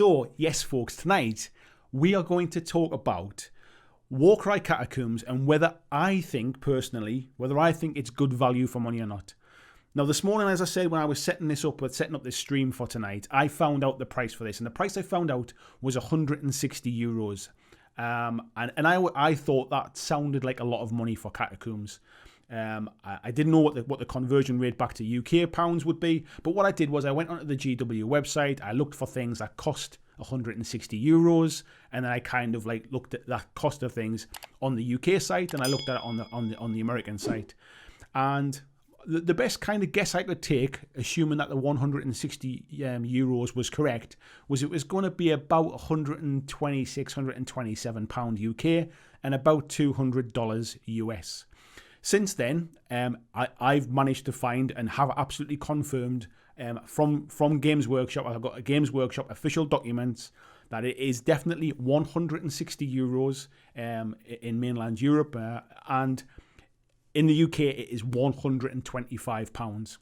So, yes, folks, tonight we are going to talk about Warcry Catacombs and whether I think, personally, it's good value for money or not. Now, this morning, as I said, when I was setting up this stream for tonight, I found out the price for this. And the price I found out was 160 euros. And I thought that sounded like a lot of money for Catacombs. I didn't know what the conversion rate back to UK pounds would be, but what I did was I went onto the GW website, I looked for things that cost 160 euros, and then I kind of like looked at that cost of things on the UK site, and I looked at it on the American site, and the best kind of guess I could take, assuming that the 160 euros was correct, was it was going to be about 126, 127 pound UK and about $200 US. Since then, I've managed to find and have absolutely confirmed from Games Workshop, I've got a Games Workshop official documents, that it is definitely 160 euros in mainland Europe, and in the UK it is 125 pounds.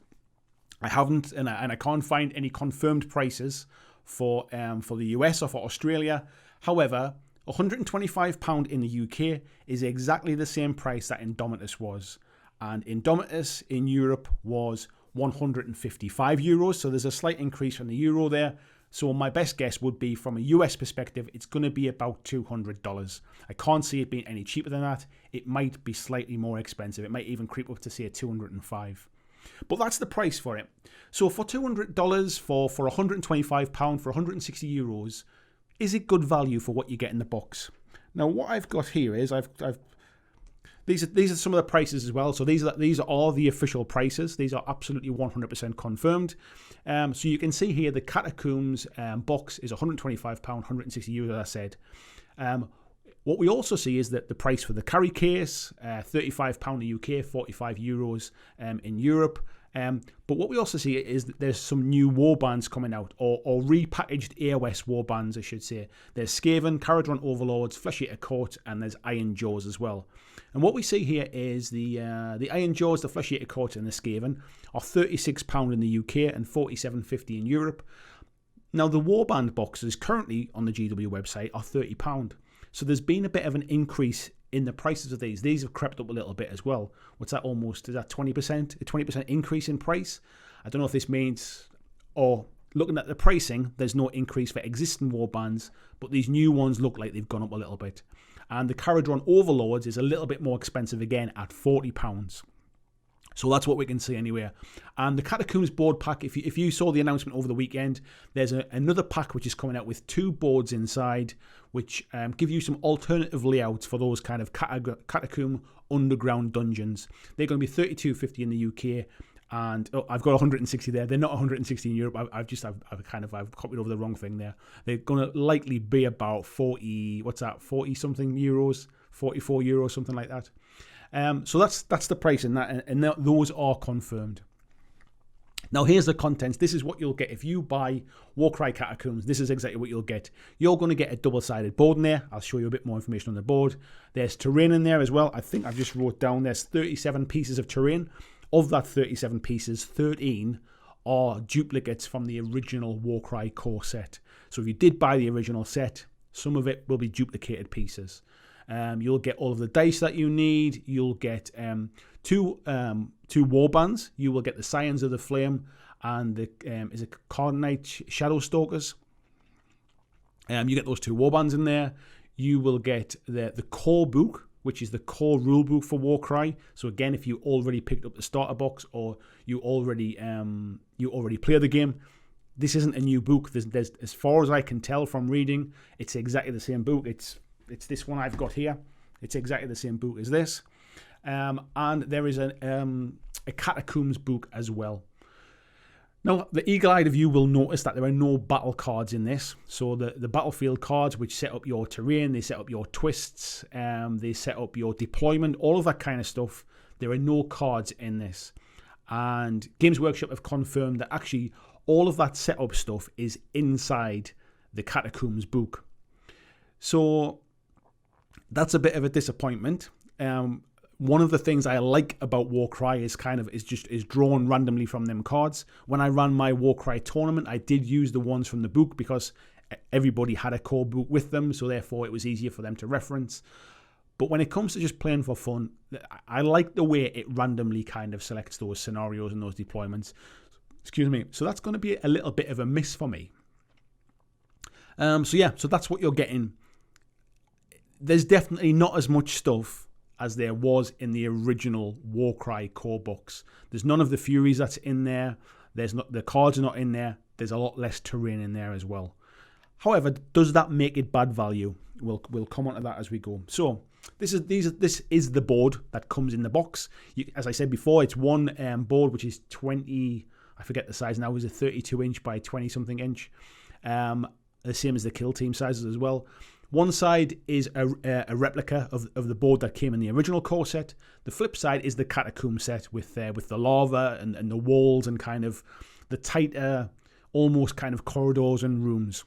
I haven't, and I can't find any confirmed prices for the US or for Australia. However, £125 in the UK is exactly the same price that Indomitus was. And Indomitus in Europe was 155 euros. So there's a slight increase from the euro there. So my best guess would be, from a US perspective, it's going to be about $200. I can't see it being any cheaper than that. It might be slightly more expensive. It might even creep up to, say, $205. But that's the price for it. So for $200, for £125, for 160 euros, is it good value for what you get in the box? Now, what I've got here is these are some of the prices as well. So these are all the official prices. These are absolutely 100% confirmed. So you can see here the Catacombs box is £125, 160 euros, as I said. What we also see is that the price for the carry case, £35 in the UK, 45 euros in Europe. But what we also see is that there's some new warbands coming out, or repackaged AOS warbands, I should say. There's Skaven, Caradron Overlords, Flesh Eater Court, and there's Iron Jaws as well. And what we see here is the Iron Jaws, the Flesh Eater Court, and the Skaven are £36 in the UK and $47.50 in Europe. Now, the warband boxes currently on the GW website are £30. So there's been a bit of an increase in the prices of these. These have crept up a little bit as well. What's that almost? Is that 20%? A 20% increase in price? I don't know if this means, or looking at the pricing, there's no increase for existing warbands, but these new ones look like they've gone up a little bit. And the Caradron Overlords is a little bit more expensive again at £40. So that's what we can see anyway. And the Catacombs board pack, if you saw the announcement over the weekend, there's another pack which is coming out with 2 boards inside, which give you some alternative layouts for those kind of catacomb underground dungeons. They're going to be $32.50 in the UK, and I've got 160 there. They're not 160 in Europe. I've copied over the wrong thing there. They're going to likely be about 40 something euros, 44 euros, something like that. So that's the price in that, and those are confirmed. Now here's the contents. This is what you'll get if you buy Warcry Catacombs. This is exactly what you'll get. You're going to get a double-sided board in there. I'll show you a bit more information on the board. There's terrain in there as well. I think I've just wrote down there's 37 pieces of terrain. Of that 37 pieces, 13 are duplicates from the original Warcry core set. So if you did buy the original set, some of it will be duplicated pieces. You'll get all of the dice that you need. You'll get two warbands. You will get the Scions of the Flame and the is it Cardinite Shadowstalkers. You get those 2 warbands in there. You will get the core book, which is the core rule book for Warcry. So again, if you already picked up the starter box or you already play the game, this isn't a new book. There's as far as I can tell from reading, it's exactly the same book. It's this one I've got here. It's exactly the same book as this. And there is a Catacombs book as well. Now, the eagle-eyed of you will notice that there are no battle cards in this. So the battlefield cards, which set up your terrain, they set up your twists, they set up your deployment, all of that kind of stuff. There are no cards in this. And Games Workshop have confirmed that actually all of that setup stuff is inside the Catacombs book. So that's a bit of a disappointment. One of the things I like about Warcry is drawn randomly from them cards. When I ran my Warcry tournament, I did use the ones from the book because everybody had a core book with them, so therefore it was easier for them to reference. But when it comes to just playing for fun, I like the way it randomly kind of selects those scenarios and those deployments. Excuse me. So that's going to be a little bit of a miss for me. So that's what you're getting. There's definitely not as much stuff as there was in the original Warcry core box. There's none of the Furies that's in there. The cards are not in there. There's a lot less terrain in there as well. However, does that make it bad value? We'll come on to that as we go. So this is the board that comes in the box. As I said before, it's one board which is 20. I forget the size now. Is a 32 inch by 20 something inch. The same as the kill team sizes as well. One side is a replica of the board that came in the original core set. The flip side is the Catacomb set with the lava and the walls and kind of the tighter, almost kind of corridors and rooms.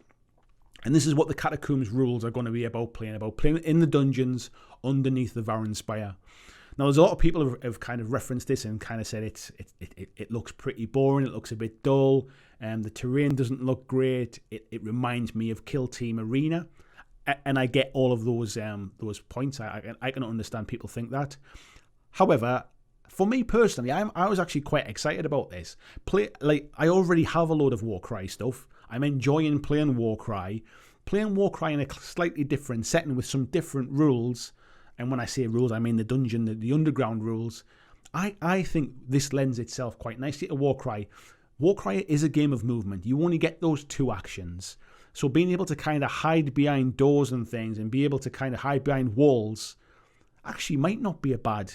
And this is what the Catacombs rules are going to be about playing in the dungeons underneath the Varan Spire. Now, there's a lot of people who have kind of referenced this and kind of said it looks pretty boring, it looks a bit dull, and the terrain doesn't look great. It reminds me of Kill Team Arena, and I get all of those points. I can understand people think that. However, for me personally, I was actually quite excited about this. I already have a load of Warcry stuff. I'm enjoying playing Warcry in a slightly different setting with some different rules. And when I say rules, I mean the dungeon, the underground rules. I think this lends itself quite nicely to Warcry. Warcry is a game of movement. You only get those two actions. So being able to kind of hide behind doors and things and be able to kind of hide behind walls actually might not be a bad.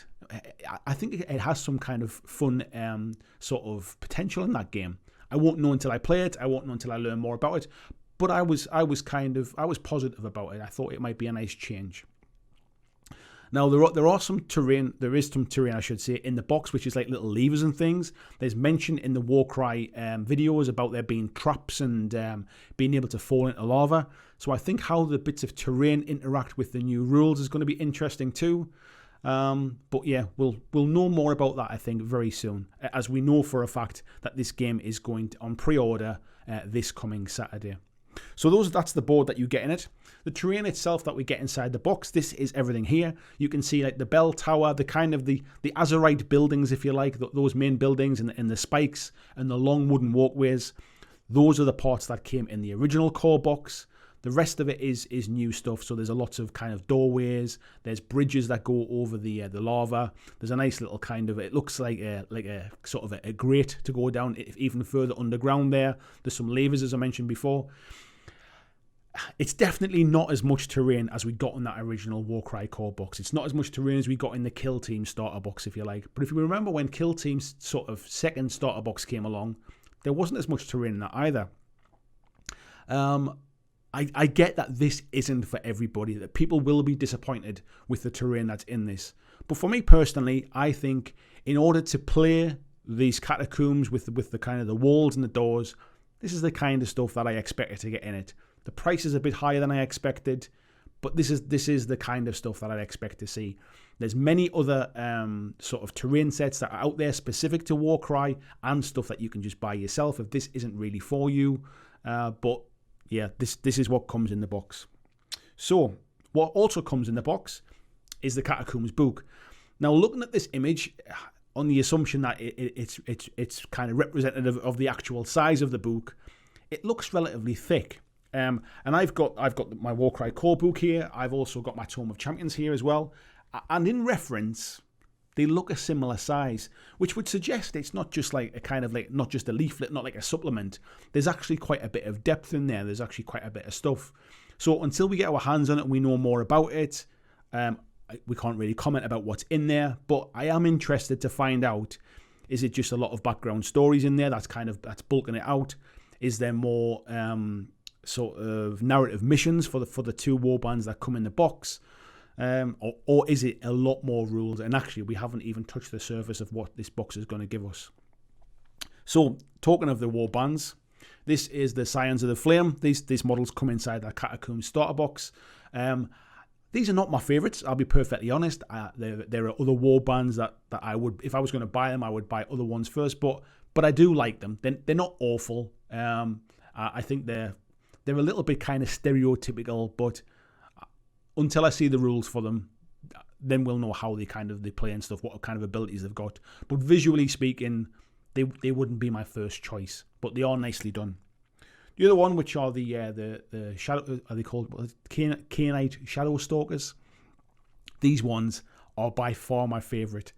I think it has some kind of fun sort of potential in that game. I won't know until I play it. I won't know until I learn more about it. But I was positive about it. I thought it might be a nice change. Now there is some terrain, I should say, in the box, which is like little levers and things. There's mention in the Warcry videos about there being traps and being able to fall into lava. So I think how the bits of terrain interact with the new rules is going to be interesting too. But yeah, we'll know more about that, I think, very soon, as we know for a fact that this game is going on pre-order this coming Saturday. So that's the board that you get in it. The terrain itself that we get inside the box, this is everything here. You can see like the bell tower, the kind of the Azurite buildings, if you like, those main buildings and the spikes and the long wooden walkways. Those are the parts that came in the original core box. The rest of it is new stuff. So there's a lot of kind of doorways. There's bridges that go over the lava. There's a nice little kind of, it looks like a sort of a grate to go down even further underground there. There's some levers, as I mentioned before. It's definitely not as much terrain as we got in that original Warcry core box. It's not as much terrain as we got in the Kill Team starter box, if you like. But if you remember when Kill Team's sort of second starter box came along, there wasn't as much terrain in that either. I get that this isn't for everybody, that people will be disappointed with the terrain that's in this. But for me personally, I think in order to play these Catacombs with the kind of the walls and the doors, this is the kind of stuff that I expected to get in it. The price is a bit higher than I expected, but this is the kind of stuff that I'd expect to see. There's many other sort of terrain sets that are out there specific to Warcry and stuff that you can just buy yourself if this isn't really for you. But yeah, this is what comes in the box. So what also comes in the box is the Catacombs book. Now, looking at this image, on the assumption that it's kind of representative of the actual size of the book, it looks relatively thick. And I've got my Warcry core book here. I've also got my Tome of Champions here as well. And in reference, they look a similar size, which would suggest it's not just like a kind of like, not just a leaflet, not like a supplement. There's actually quite a bit of depth in there. There's actually quite a bit of stuff. So until we get our hands on it and we know more about it, we can't really comment about what's in there. But I am interested to find out, is it just a lot of background stories in there that's bulking it out? Is there more sort of narrative missions for the two warbands that come in the box? Or is it a lot more rules? And actually, we haven't even touched the surface of what this box is going to give us. So, talking of the warbands, this is the Scions of the Flame. These models come inside that Catacomb starter box. These are not my favourites, I'll be perfectly honest. There are other warbands that I would, if I was going to buy them, I would buy other ones first. But I do like them. They're not awful. I think they're they're a little bit kind of stereotypical, but until I see the rules for them, then we'll know how they play and stuff, what kind of abilities they've got. But visually speaking, they wouldn't be my first choice, but they are nicely done. The other one, which are the shadow, are they called Kainite Shadow Stalkers? These ones are by far my favourite.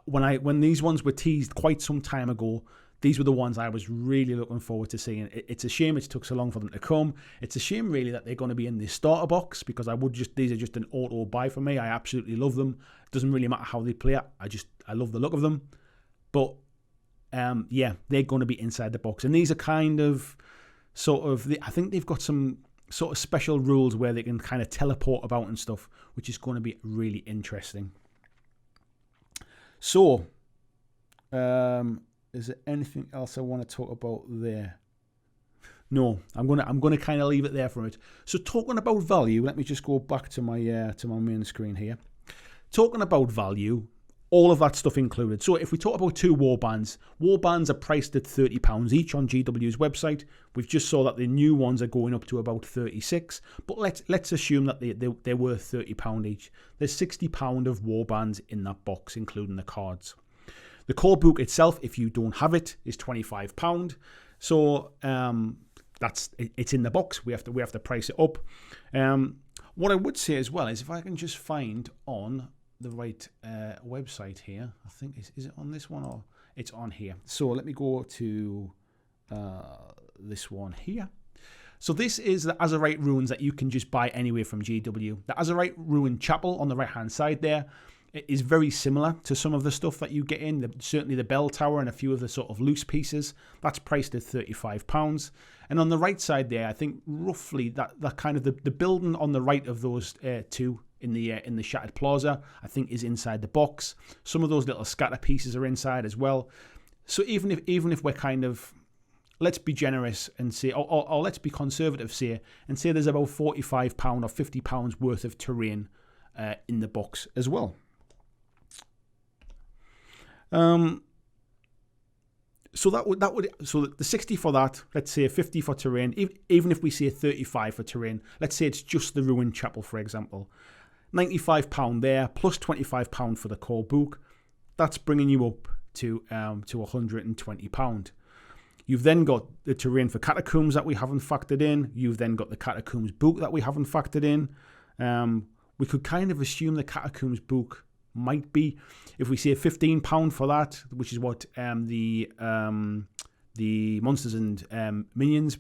When these ones were teased quite some time ago, these were the ones I was really looking forward to seeing. It's a shame it took so long for them to come. It's a shame really that they're going to be in the starter box, because these are just an auto buy for me. I absolutely love them. It doesn't really matter how they play it. I love the look of them. But yeah, they're going to be inside the box, and these are kind of I think they've got some sort of special rules where they can kind of teleport about and stuff, which is going to be really interesting. So, is there anything else I want to talk about there? No, I'm gonna kind of leave it there for it. So talking about value, let me just go back to my main screen here. Talking about value, all of that stuff included. So if we talk about 2 warbands are priced at £30 each on GW's website. We've just saw that the new ones are going up to about 36, but let's assume that they're worth £30 each. There's £60 of warbands in that box, including the cards. The core book itself, if you don't have it, is £25. So it's in the box. We have to price it up. What I would say as well is, if I can just find on the right website here, I think is it on this one, or it's on here? So let me go to this one here. So this is the Azerite runes that you can just buy anywhere from GW. The Azerite rune chapel on the right hand side there, it is very similar to some of the stuff that you get in, certainly the bell tower and a few of the sort of loose pieces. That's priced at £35. And on the right side there, I think roughly that kind of the building on the right of those two in the Shattered Plaza, I think, is inside the box. Some of those little scatter pieces are inside as well. So even if we're kind of, let's be generous and say, or let's be conservative, say there's about £45 or £50 worth of terrain in the box as well. So the 60 for that, let's say 50 for terrain, even if we say 35 for terrain, let's say it's just the ruined chapel, for example, £95 there plus £25 for the core book. That's bringing you up to £120. You've then got the terrain for Catacombs that we haven't factored in. You've then got the Catacombs book that we haven't factored in. We could kind of assume the Catacombs book might be, if we say £15 for that, which is what the Monsters and Minions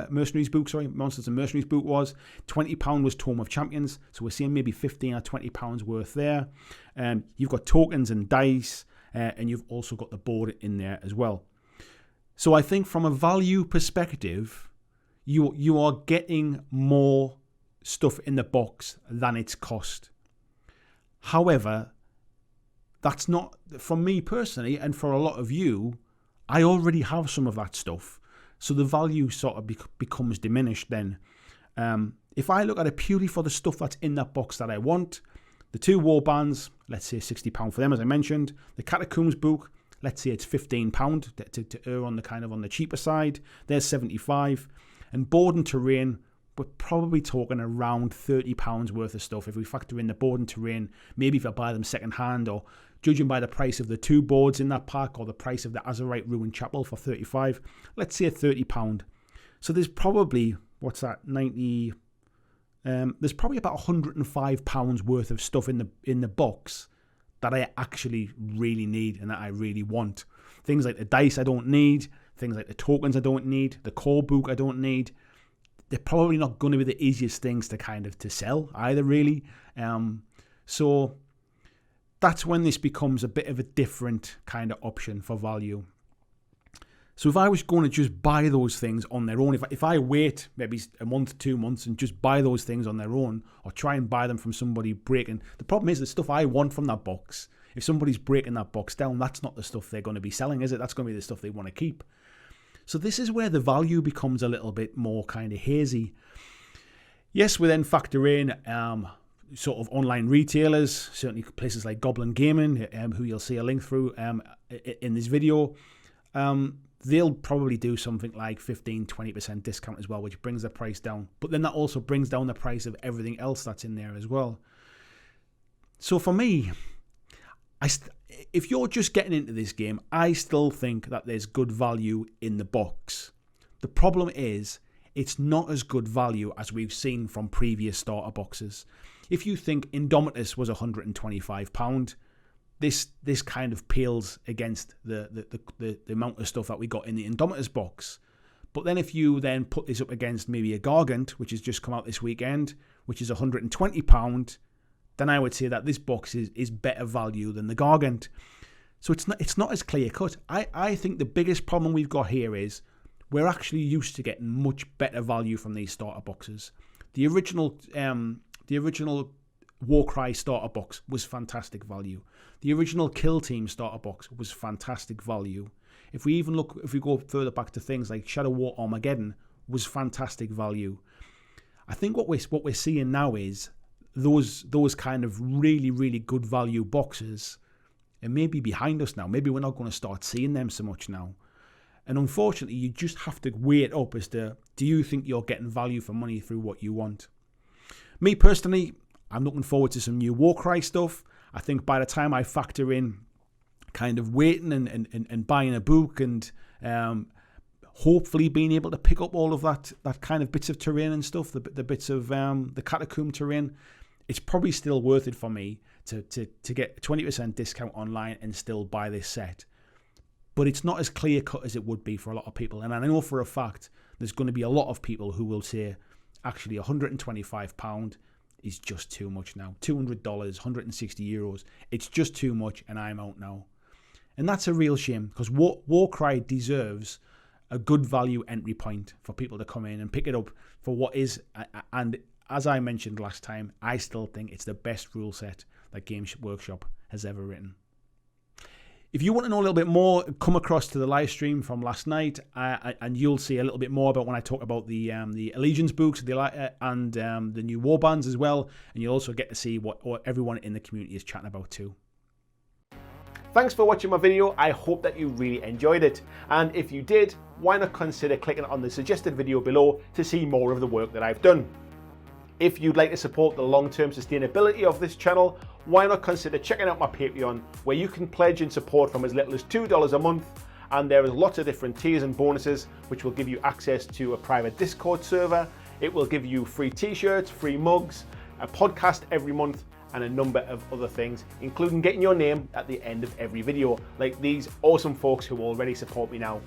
Mercenaries book, Monsters and Mercenaries book was. £20 was Tome of Champions, so we're seeing maybe £15 or £20 worth there. You've got tokens and dice, and you've also got the board in there as well. So I think from a value perspective, you are getting more stuff in the box than its cost. However, that's not, from me personally, and for a lot of you, I already have some of that stuff. So the value sort of becomes diminished then. If I look at it purely for the stuff that's in that box that I want, the 2 warbands, let's say £60 for them, as I mentioned. The Catacombs book, let's say it's £15 to err on the cheaper side. There's £75. And board and terrain, we're probably talking around £30 worth of stuff. If we factor in the board and terrain, maybe if I buy them second hand, or judging by the price of the 2 boards in that pack, or the price of the Azerite Ruined Chapel for £35, let's say £30. So there's probably, what's that, 90... there's probably about £105 worth of stuff in the box that I actually really need and that I really want. Things like the dice I don't need, things like the tokens I don't need, the core book I don't need. They're probably not going to be the easiest things to sell either, really. So that's when this becomes a bit of a different kind of option for value. So if I was going to just buy those things on their own, if I wait maybe a month, 2 months and just buy those things on their own, or try and buy them from somebody breaking, the problem is the stuff I want from that box, if somebody's breaking that box down, that's not the stuff they're going to be selling, is it? That's going to be the stuff they want to keep. So this is where the value becomes a little bit more kind of hazy. Yes, we then factor in sort of online retailers, certainly places like Goblin Gaming, who you'll see a link through in this video. they'll probably do something like 15-20% discount as well, which brings the price down. But then that also brings down the price of everything else that's in there as well. So for me, if you're just getting into this game, I still think that there's good value in the box. The problem is, it's not as good value as we've seen from previous starter boxes. If you think Indomitus was £125, this kind of pales against the amount of stuff that we got in the Indomitus box. But then if you then put this up against maybe a Gargant, which has just come out this weekend, which is £120, then I would say that this box is better value than the Gargant. So it's not as clear cut. I think the biggest problem we've got here is we're actually used to getting much better value from these starter boxes. The original Warcry starter box was fantastic value. The original Kill Team starter box was fantastic value. If we go further back to things like Shadow War Armageddon, was fantastic value. I think what we're seeing now is those kind of really, really good value boxes are maybe behind us now. Maybe we're not going to start seeing them so much now. And unfortunately, you just have to weigh it up as to, do you think you're getting value for money through what you want? Me personally, I'm looking forward to some new Warcry stuff. I think by the time I factor in kind of waiting and buying a book and hopefully being able to pick up all of that kind of bits of terrain and stuff, the bits of the catacomb terrain, it's probably still worth it for me to get a 20% discount online and still buy this set. But it's not as clear cut as it would be for a lot of people. And I know for a fact there's going to be a lot of people who will say, actually £125 is just too much now. $200, €160, it's just too much and I'm out now. And that's a real shame, because Warcry deserves a good value entry point for people to come in and pick it up for what is, and as I mentioned last time, I still think it's the best rule set that Games Workshop has ever written. If you want to know a little bit more, come across to the live stream from last night, and you'll see a little bit more about when I talk about the Allegiance books and the new warbands as well, and you'll also get to see what everyone in the community is chatting about too. Thanks for watching my video. I hope that you really enjoyed it, and if you did, why not consider clicking on the suggested video below to see more of the work that I've done. If you'd like to support the long-term sustainability of this channel, why not consider checking out my Patreon, where you can pledge and support from as little as $2 a month, and there is lots of different tiers and bonuses which will give you access to a private Discord server. It will give you free t-shirts, free mugs, a podcast every month, and a number of other things, including getting your name at the end of every video, like these awesome folks who already support me now.